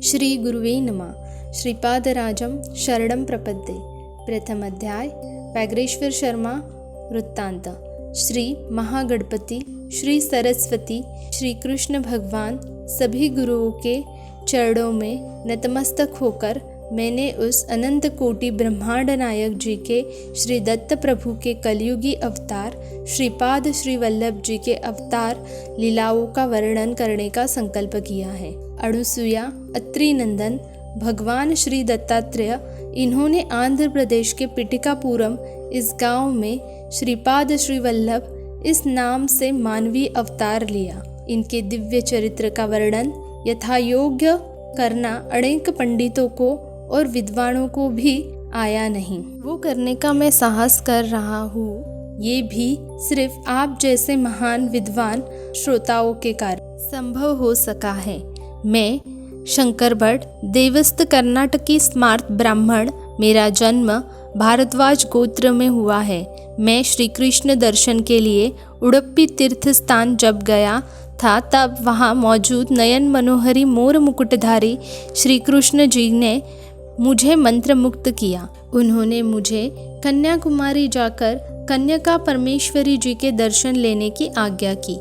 श्री गुरुवे नमः। श्रीपादराजं शरणं प्रपद्ये। प्रथम अध्याय व्याघ्रेश्वर शर्मा वृत्तांत। श्री महागणपति, श्री सरस्वती, श्री कृष्ण भगवान सभी गुरुओं के चरणों में नतमस्तक होकर मैंने उस अनंत कोटि ब्रह्मांड नायक जी के श्री दत्त प्रभु के कलयुगी अवतार श्रीपाद श्री वल्लभ जी के अवतार लीलाओं का वर्णन करने का संकल्प किया है। अणुसुया, अत्रि नंदन, भगवान श्री दत्तात्रेय, इन्होंने आंध्र प्रदेश के पिटिकापुरम इस गांव में श्रीपाद श्री वल्लभ इस नाम से मानवीय अवतार लिया। इनके दिव्य चरित्र का वर्णन यथायोग्य करना अनेक पंडितों को और विद्वानों को भी आया नहीं। वो करने का मैं साहस कर रहा हूँ। ये भी सिर्फ आप जैसे महान विद्वान श्रोताओं के कारण संभव हो सका है। मैं शंकर भट्ट, देवस्थ कर्नाटकी स्मार्त ब्राह्मण। मेरा जन्म भारद्वाज गोत्र में हुआ है। मैं श्री कृष्ण दर्शन के लिए उडुपी तीर्थ स्थान जब गया था तब वहाँ मौजूद नयन मनोहरी मोर मुकुटधारी श्री कृष्ण जी ने मुझे मंत्र मुक्त किया। उन्होंने मुझे कन्याकुमारी जाकर कन्यका परमेश्वरी जी के दर्शन लेने की आज्ञा की।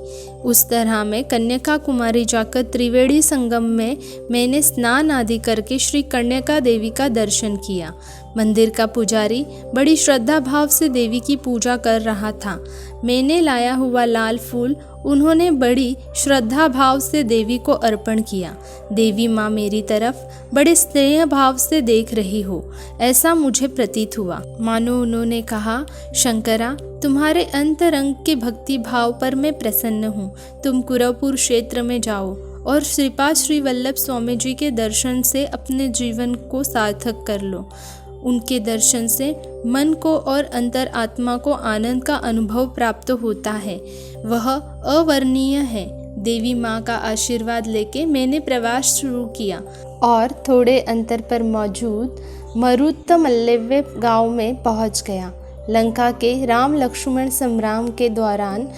उस तरह मैं कन्यका कुमारी जाकर त्रिवेणी संगम में मैंने स्नान आदि करके श्री कन्यका देवी का दर्शन किया। मंदिर का पुजारी बड़ी श्रद्धा भाव से देवी की पूजा कर रहा था। मैंने लाया हुआ लाल फूल उन्होंने बड़ी श्रद्धा भाव से देवी को अर्पण किया। देवी माँ मेरी तरफ बड़े स्नेह भाव से देख रही हो ऐसा मुझे प्रतीत हुआ। मानो उन्होंने कहा, शंकरा, तुम्हारे अंतरंग के भक्ति भाव पर मैं प्रसन्न हूँ। तुम कुरवपुर क्षेत्र में जाओ और श्रीपाद श्री वल्लभ स्वामी जी के दर्शन से अपने जीवन को सार्थक कर लो। उनके दर्शन से मन को और अंतर आत्मा को आनंद का अनुभव प्राप्त होता है, वह अवर्णनीय है। देवी माँ का आशीर्वाद लेके मैंने प्रवास शुरू किया और थोड़े अंतर पर मौजूद मरुत्तमल्लवे गांव में पहुंच गया। लंका के राम लक्ष्मण संग्राम के दौरान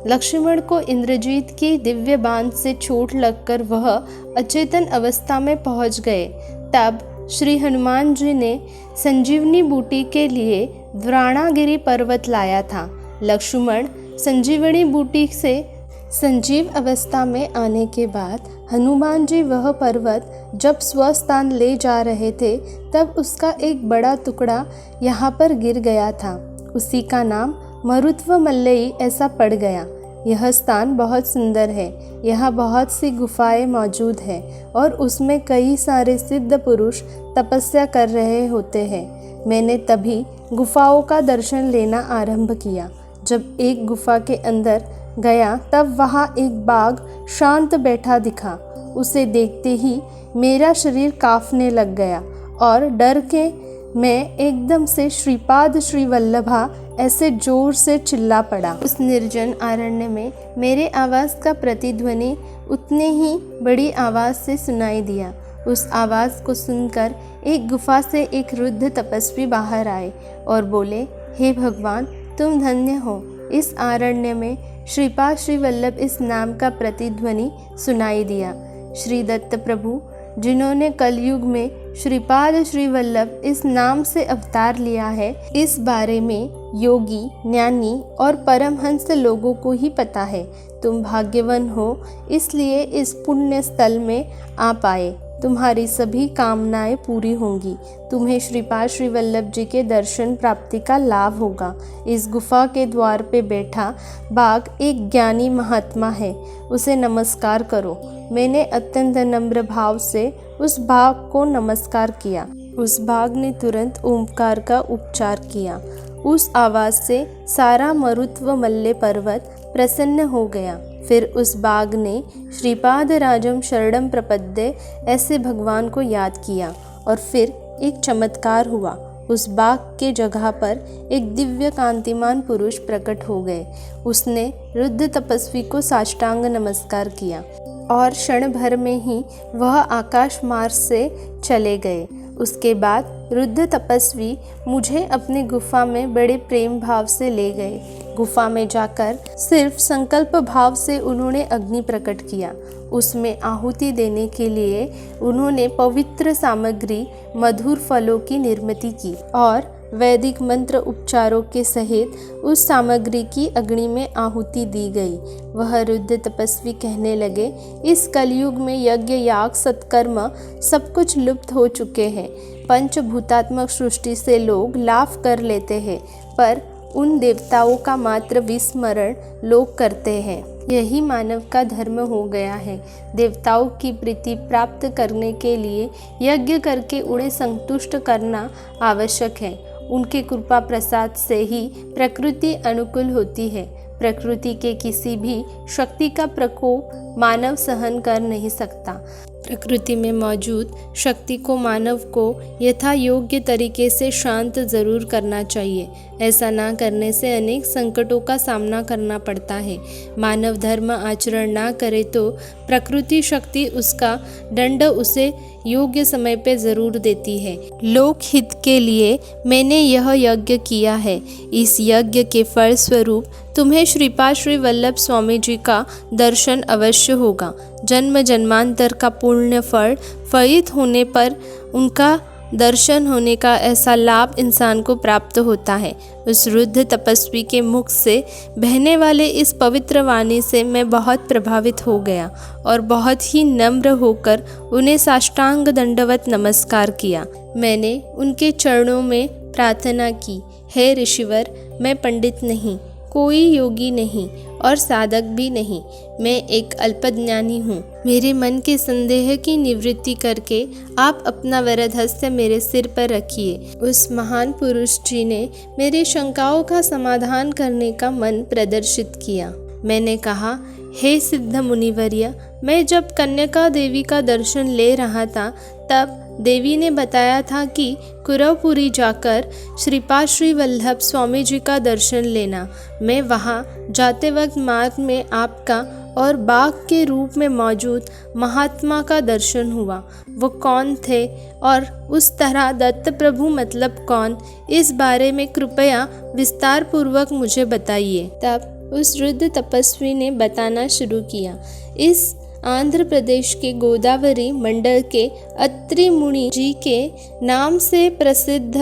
लक्ष्मण को इंद्रजीत की दिव्य बाण से चोट लगकर वह अचेतन अवस्था में पहुंच गए। तब श्री हनुमान जी ने संजीवनी बूटी के लिए द्रोणागिरी पर्वत लाया था। लक्ष्मण संजीवनी बूटी से संजीव अवस्था में आने के बाद हनुमान जी वह पर्वत जब स्वस्थान ले जा रहे थे तब उसका एक बड़ा टुकड़ा यहाँ पर गिर गया था। उसी का नाम मरुत्वमल्लई ऐसा पड़ गया। यह स्थान बहुत सुंदर है। यहाँ बहुत सी गुफाएं मौजूद हैं और उसमें कई सारे सिद्ध पुरुष तपस्या कर रहे होते हैं। मैंने तभी गुफाओं का दर्शन लेना आरंभ किया। जब एक गुफा के अंदर गया तब वहाँ एक बाघ शांत बैठा दिखा। उसे देखते ही मेरा शरीर कांपने लग गया और डर के मैं एकदम से श्रीपाद श्री वल्लभा ऐसे जोर से चिल्ला पड़ा। उस निर्जन अरण्य में मेरे आवाज़ का प्रतिध्वनि उतने ही बड़ी आवाज़ से सुनाई दिया। उस आवाज़ को सुनकर एक गुफा से एक वृद्ध तपस्वी बाहर आए और बोले, हे भगवान, तुम धन्य हो। इस अरण्य में श्रीपाद श्री वल्लभ इस नाम का प्रतिध्वनि सुनाई दिया। श्री दत्त प्रभु जिन्होंने कलयुग में श्रीपाद श्री वल्लभ इस नाम से अवतार लिया है, इस बारे में योगी, ज्ञानी और परमहंस लोगों को ही पता है। तुम भाग्यवान हो इसलिए इस पुण्य स्थल में आ पाए। तुम्हारी सभी कामनाएं पूरी होंगी। तुम्हें श्रीपाद श्री वल्लभ जी के दर्शन प्राप्ति का लाभ होगा। इस गुफा के द्वार पे बैठा बाघ एक ज्ञानी महात्मा है, उसे नमस्कार करो। मैंने अत्यंत नम्र भाव से उस बाघ को नमस्कार किया। उस बाघ ने तुरंत ओंकार का उच्चार किया। उस आवाज़ से सारा मरुत्वमल्ले पर्वत प्रसन्न हो गया। फिर उस बाघ ने श्रीपाद राजम शरणम प्रपद्ये ऐसे भगवान को याद किया और फिर एक चमत्कार हुआ। उस बाघ के जगह पर एक दिव्य कांतिमान पुरुष प्रकट हो गए। उसने वृद्ध तपस्वी को साष्टांग नमस्कार किया और क्षण भर में ही वह आकाश मार्ग से चले गए। उसके बाद वृद्ध तपस्वी मुझे अपनी गुफा में बड़े प्रेम भाव से ले गए। गुफा में जाकर सिर्फ संकल्प भाव से उन्होंने अग्नि प्रकट किया। उसमें आहुति देने के लिए उन्होंने पवित्र सामग्री मधुर फलों की निर्मित की और वैदिक मंत्र उपचारों के सहित उस सामग्री की अग्नि में आहुति दी गई। वह रुद्र तपस्वी कहने लगे, इस कलयुग में यज्ञ याग सत्कर्म सब कुछ लुप्त हो चुके हैं। पंचभूतात्मक सृष्टि से लोग लाभ कर लेते हैं, पर उन देवताओं का मात्र विस्मरण लोग करते हैं। यही मानव का धर्म हो गया है। देवताओं की प्रीति प्राप्त करने के लिए यज्ञ करके उन्हें संतुष्ट करना आवश्यक है। उनके कृपा प्रसाद से ही प्रकृति अनुकूल होती है। प्रकृति के किसी भी शक्ति का प्रकोप मानव सहन कर नहीं सकता। प्रकृति में मौजूद शक्ति को मानव को यथा योग्य तरीके से शांत जरूर करना चाहिए। ऐसा ना करने से अनेक संकटों का सामना करना पड़ता है। मानव धर्म आचरण ना करे तो प्रकृति शक्ति उसका दंड उसे योग्य समय पे जरूर देती है। लोक हित के लिए मैंने यह यज्ञ किया है। इस यज्ञ के फल स्वरूप तुम्हें श्रीपाद श्री वल्लभ स्वामी जी का दर्शन अवश्य होगा। जन्म जन्मांतर का पुण्य फल फलित होने पर उनका दर्शन होने का ऐसा लाभ इंसान को प्राप्त होता है। उस रुद्र तपस्वी के मुख से बहने वाले इस पवित्र वाणी से मैं बहुत प्रभावित हो गया और बहुत ही नम्र होकर उन्हें साष्टांग दंडवत नमस्कार किया। मैंने उनके चरणों में प्रार्थना की, हे ऋषिवर, मैं पंडित नहीं, कोई योगी नहीं और साधक भी नहीं, मैं एक अल्पज्ञानी हूँ। मेरे मन के संदेह की निवृत्ति करके आप अपना वरद हस्त मेरे सिर पर रखिए। उस महान पुरुष जी ने मेरी शंकाओं का समाधान करने का मन प्रदर्शित किया। मैंने कहा, हे सिद्ध मुनिवर्य, मैं जब कन्यका देवी का दर्शन ले रहा था तब देवी ने बताया था कि कुरवपुरी जाकर श्रीपाद श्री वल्लभ स्वामी जी का दर्शन लेना। मैं वहाँ जाते वक्त मार्ग में आपका और बाघ के रूप में मौजूद महात्मा का दर्शन हुआ। वो कौन थे और उस तरह दत्त प्रभु मतलब कौन, इस बारे में कृपया विस्तार पूर्वक मुझे बताइए। तब उस रुद्र तपस्वी ने बताना शुरू किया। इस आंध्र प्रदेश के गोदावरी मंडल के अत्रि मुनि जी के नाम से प्रसिद्ध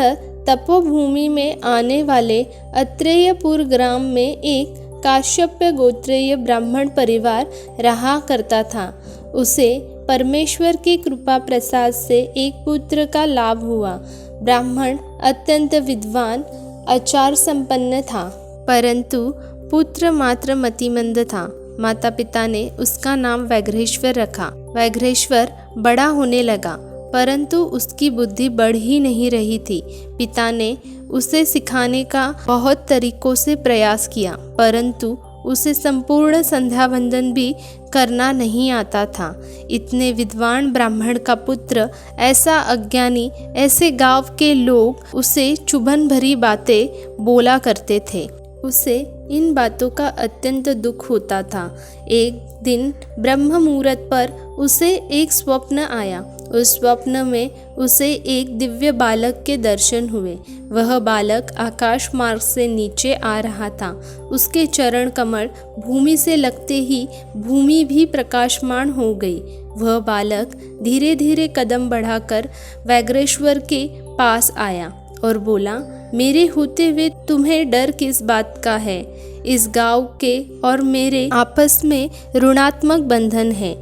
तपोभूमि में आने वाले अत्रेयपुर ग्राम में एक काश्यप गोत्रीय ब्राह्मण परिवार रहा करता था। उसे परमेश्वर की कृपा प्रसाद से एक पुत्र का लाभ हुआ। ब्राह्मण अत्यंत विद्वान आचार संपन्न था, परंतु पुत्र मात्र मतिमंद था। माता पिता ने उसका नाम व्याघ्रेश्वर रखा। व्याघ्रेश्वर बड़ा होने लगा, परंतु उसकी बुद्धि बढ़ ही नहीं रही थी। पिता ने उसे सिखाने का बहुत तरीकों से प्रयास किया, परंतु उसे संपूर्ण संध्या वंदन भी करना नहीं आता था। इतने विद्वान ब्राह्मण का पुत्र ऐसा अज्ञानी, ऐसे गांव के लोग उसे चुभन भरी बातें बोला करते थे। उसे इन बातों का अत्यंत दुख होता था। एक दिन ब्रह्म मुहूर्त पर उसे एक स्वप्न आया। उस स्वप्न में उसे एक दिव्य बालक के दर्शन हुए। वह बालक आकाश मार्ग से नीचे आ रहा था। उसके चरण कमल भूमि से लगते ही भूमि भी प्रकाशमान हो गई। वह बालक धीरे धीरे कदम बढ़ाकर व्याघ्रेश्वर के पास आया और बोला, मेरे होते हुए तुम्हें डर किस बात का है? इस गांव के और मेरे आपस में ऋणात्मक बंधन है।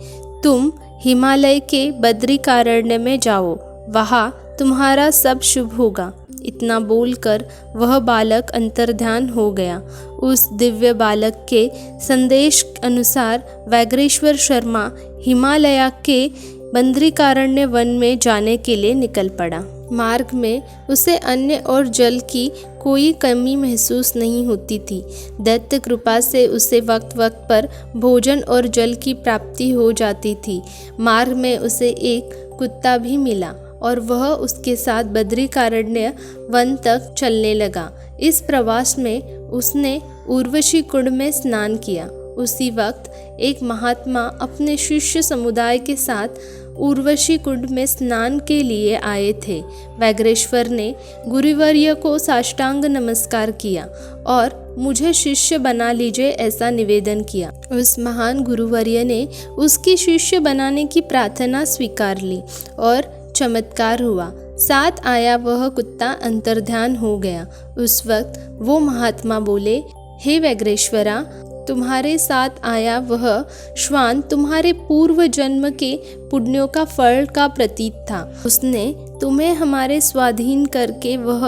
तुम हिमालय के बद्रिकारण्य में जाओ, वहाँ तुम्हारा सब शुभ होगा। इतना बोलकर वह बालक अंतर्ध्यान हो गया। उस दिव्य बालक के संदेश अनुसार व्याघ्रेश्वर शर्मा हिमालय के बद्रिकारण्य वन में जाने के लिए निकल पड़ा। मार्ग में उसे अन्न और जल की कोई कमी महसूस नहीं होती थी। दत्त कृपा से उसे वक्त वक्त पर भोजन और जल की प्राप्ति हो जाती थी। मार्ग में उसे एक कुत्ता भी मिला और वह उसके साथ बद्रिकारण्य वन तक चलने लगा। इस प्रवास में उसने उर्वशी कुंड में स्नान किया। उसी वक्त एक महात्मा अपने शिष्य समुदाय के साथ उर्वशी कुंड में स्नान के लिए आए थे। व्याघ्रेश्वर ने गुरुवर्य को साष्टांग नमस्कार किया और मुझे शिष्य बना लीजिए, ऐसा निवेदन किया। उस महान गुरुवर्य ने उसकी शिष्य बनाने की प्रार्थना स्वीकार ली और चमत्कार हुआ। साथ आया वह कुत्ता अंतर्ध्यान हो गया। उस वक्त वो महात्मा बोले, हे व्यग्रेश्वरा, तुम्हारे साथ आया वह श्वान तुम्हारे पूर्व जन्म के पुण्यों का फल का प्रतीक था। उसने तुम्हें हमारे स्वाधीन करके वह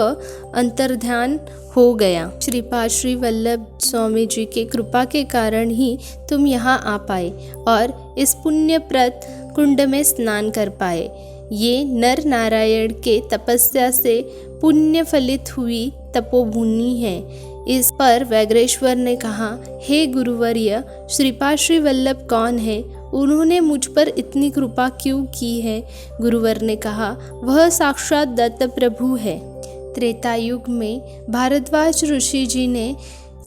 अंतर्ध्यान हो गया। श्रीपाद श्री वल्लभ स्वामी जी के कृपा के कारण ही तुम यहाँ आ पाए और इस पुण्यप्रद कुंड में स्नान कर पाए। ये नर नारायण के तपस्या से पुण्य फलित हुई तपोभूमि है। इस पर व्यग्रेश्वर ने कहा, हे गुरुवर्य, श्रीपाद श्री वल्लभ कौन है? उन्होंने मुझ पर इतनी कृपा क्यों की है? गुरुवर ने कहा, वह साक्षात दत्त प्रभु है। त्रेता युग में भारद्वाज ऋषि जी ने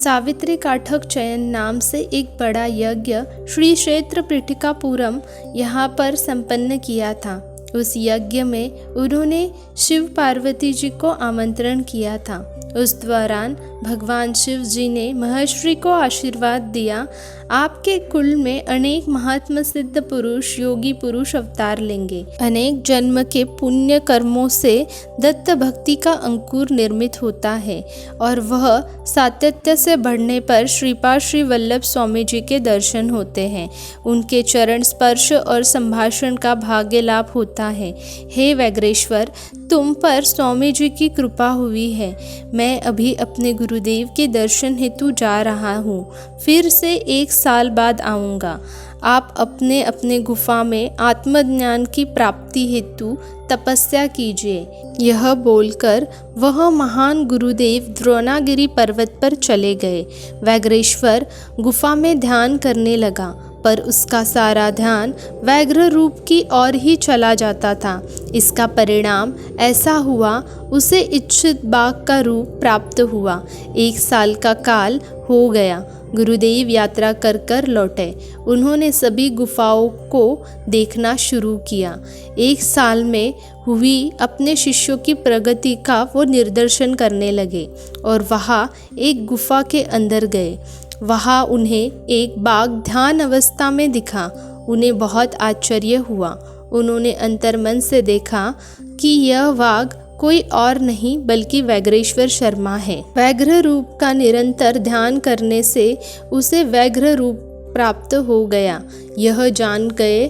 सावित्री काठक चयन नाम से एक बड़ा यज्ञ श्री क्षेत्र पीठिकापुरम यहाँ पर संपन्न किया था। उस यज्ञ में उन्होंने शिव पार्वती जी को आमंत्रण किया था। उस दौरान भगवान शिव जी ने महर्षि को आशीर्वाद दिया, आपके कुल में अनेक महात्मा सिद्ध पुरुष, योगी पुरुष अवतार लेंगे। अनेक जन्म के पुण्य कर्मों से दत्त भक्ति का अंकुर निर्मित होता है और वह सातत्य से बढ़ने पर श्रीपाद श्री वल्लभ स्वामी जी के दर्शन होते हैं। उनके चरण स्पर्श और संभाषण का भाग्य लाभ होता है। हे व्यग्रेश्वर, तुम पर स्वामी जी की कृपा हुई है। मैं अभी अपने गुरुदेव के दर्शन हेतु जा रहा हूँ, फिर से 1 साल बाद आऊँगा। आप अपने अपने गुफा में आत्मज्ञान की प्राप्ति हेतु तपस्या कीजिए। यह बोलकर वह महान गुरुदेव द्रोणागिरी पर्वत पर चले गए। व्यग्रेश्वर गुफा में ध्यान करने लगा, पर उसका सारा ध्यान व्याघ्र रूप की ओर ही चला जाता था। इसका परिणाम ऐसा हुआ, उसे इच्छित बाघ का रूप प्राप्त हुआ। 1 साल का काल हो गया। गुरुदेव यात्रा कर कर लौटे। उन्होंने सभी गुफाओं को देखना शुरू किया। 1 साल में हुई अपने शिष्यों की प्रगति का वो निर्दर्शन करने लगे और वहाँ एक गुफा के अंदर गए। वहाँ उन्हें एक बाघ ध्यान अवस्था में दिखा। उन्हें बहुत आश्चर्य हुआ। उन्होंने अंतर्मन से देखा कि यह बाघ कोई और नहीं बल्कि व्यग्रेश्वर शर्मा है। व्याघ्र रूप का निरंतर ध्यान करने से उसे व्याघ्र रूप प्राप्त हो गया। यह जान गए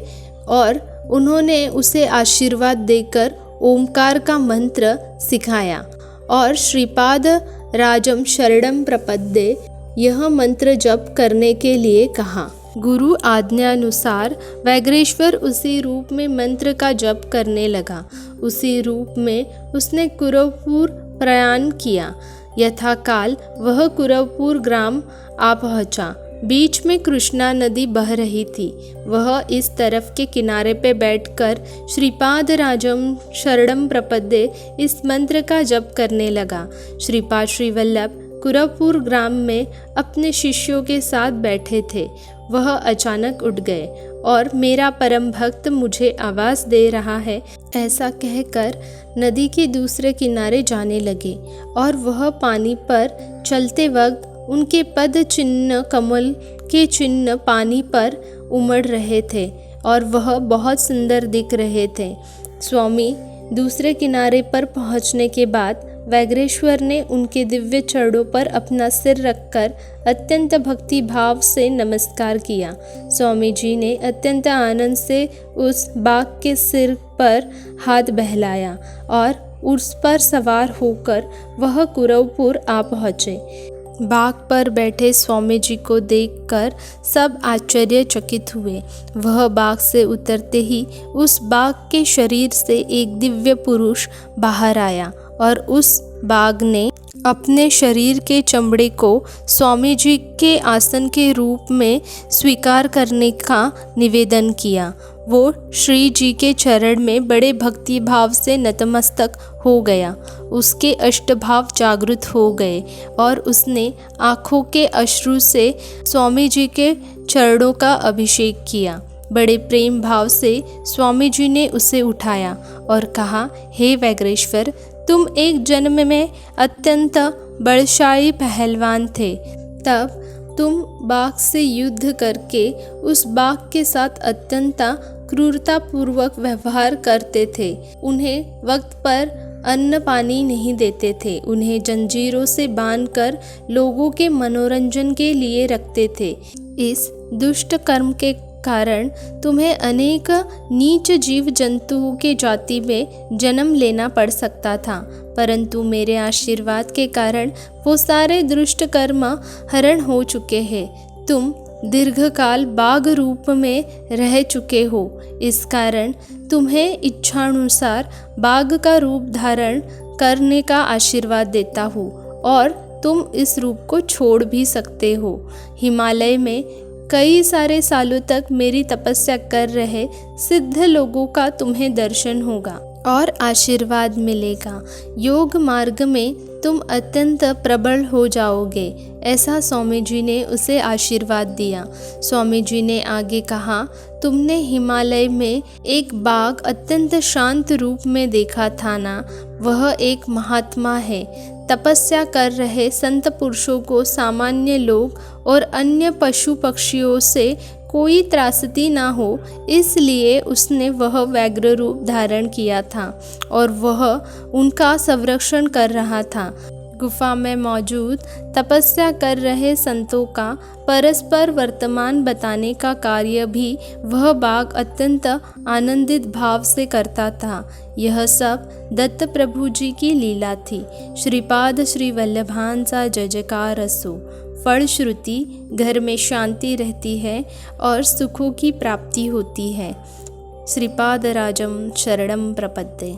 और उन्होंने उसे आशीर्वाद देकर ओमकार का मंत्र सिखाया और श्रीपाद राजम शरणम प्रपद्ये यह मंत्र जप करने के लिए कहा। गुरु आज्ञानुसार व्यग्रेश्वर उसी रूप में मंत्र का जप करने लगा। उसी रूप में उसने कुरवपुर प्रयाण किया। यथाकाल वह कुरवपुर ग्राम आ पहुँचा। बीच में कृष्णा नदी बह रही थी। वह इस तरफ के किनारे पे बैठकर श्रीपाद राजम शरणम प्रपद्ये इस मंत्र का जप करने लगा। श्रीपाद श्री वल्लभ कुरवपुर ग्राम में अपने शिष्यों के साथ बैठे थे। वह अचानक उठ गए और मेरा परम भक्त मुझे आवाज़ दे रहा है, ऐसा कहकर नदी के दूसरे किनारे जाने लगे और वह पानी पर चलते वक्त उनके पद चिन्ह, कमल के चिन्ह पानी पर उमड़ रहे थे और वह बहुत सुंदर दिख रहे थे। स्वामी दूसरे किनारे पर पहुंचने के बाद व्यग्रेश्वर ने उनके दिव्य चरणों पर अपना सिर रखकर अत्यंत भक्ति भाव से नमस्कार किया। स्वामी जी ने अत्यंत आनंद से उस बाघ के सिर पर हाथ बहलाया और उस पर सवार होकर वह कुरवपुर आ पहुँचे। बाघ पर बैठे स्वामी जी को देखकर सब आश्चर्यचकित हुए। वह बाघ से उतरते ही उस बाघ के शरीर से एक दिव्य पुरुष बाहर आया और उस बाघ ने अपने शरीर के चमड़े को स्वामी जी के आसन के रूप में स्वीकार करने का निवेदन किया। वो श्री जी के चरण में बड़े भक्ति भाव से नतमस्तक हो गया। उसके अष्टभाव जागृत हो गए और उसने आँखों के अश्रु से स्वामी जी के चरणों का अभिषेक किया। बड़े प्रेम भाव से स्वामी जी ने उसे उठाया और कहा, हे व्यग्रेश्वर, तुम एक जन्म में अत्यंत बलशाली पहलवान थे। तब तुम बाघ से युद्ध करके उस बाघ के साथ अत्यंत क्रूरतापूर्वक व्यवहार करते थे। उन्हें वक्त पर अन्न पानी नहीं देते थे। उन्हें जंजीरों से बांधकर लोगों के मनोरंजन के लिए रखते थे। इस दुष्ट कर्म के कारण तुम्हें अनेक नीच जीव जंतुओं के जाति में जन्म लेना पड़ सकता था, परंतु मेरे आशीर्वाद के कारण वो सारे दुष्ट कर्म हरण हो चुके हैं। तुम दीर्घकाल बाघ रूप में रह चुके हो, इस कारण तुम्हें इच्छानुसार बाघ का रूप धारण करने का आशीर्वाद देता हूँ और तुम इस रूप को छोड़ भी सकते हो। हिमालय में कई सारे सालों तक मेरी तपस्या कर रहे सिद्ध लोगों का तुम्हें दर्शन होगा और आशीर्वाद मिलेगा। योग मार्ग में तुम अत्यंत प्रबल हो जाओगे, ऐसा स्वामी जी ने उसे आशीर्वाद दिया। स्वामी जी ने आगे कहा, तुमने हिमालय में एक बाघ अत्यंत शांत रूप में देखा था ना, वह एक महात्मा है। तपस्या कर रहे संत पुरुषों को सामान्य लोग और अन्य पशु पक्षियों से कोई त्रासदी ना हो, इसलिए उसने वह व्याघ्र रूप धारण किया था और वह उनका संरक्षण कर रहा था। गुफा में मौजूद तपस्या कर रहे संतों का परस्पर वर्तमान बताने का कार्य भी वह बाघ अत्यंत आनंदित भाव से करता था। यह सब दत्त प्रभु जी की लीला थी। श्रीपाद श्री वल्लभांचा जय जयकार असो। फलश्रुति घर में शांति रहती है और सुखों की प्राप्ति होती है। श्रीपाद राजम शरणम प्रपद्ये।